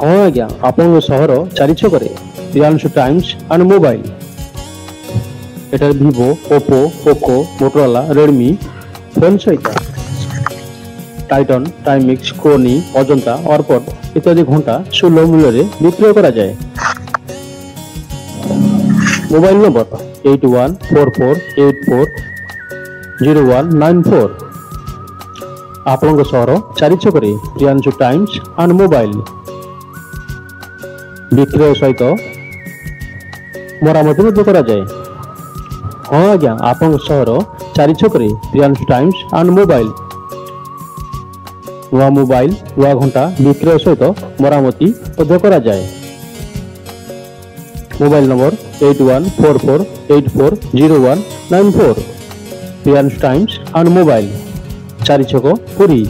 हाँ आज्ञा आपण सहर चारि छकरे प्रियांशु टाइम्स एंड मोबाइल एटार Vivo Oppo Poco Motorola Redmi phone सहित टाइटन टाइमिक्स क्रोनी अजंता अर्पट इत्यादि घंटा सुलभ मूल्य विक्रय करा जाए। मोबाइल नंबर 8144840194 आपण सहर चारि छकरे प्रियांशु टाइम्स एंड मोबाइल विक्रय सहित मरामती करा जाए। हाँ आज्ञा आपण सहर चारि छकरे प्रियांशु टाइम्स एंड मोबाइल नुआ मोबाइल नुआ घंटा विक्रय सहित मरामती करा जाए। Mobile number 8144840194 Priyanshu Times and mobile चारि छक पुरी।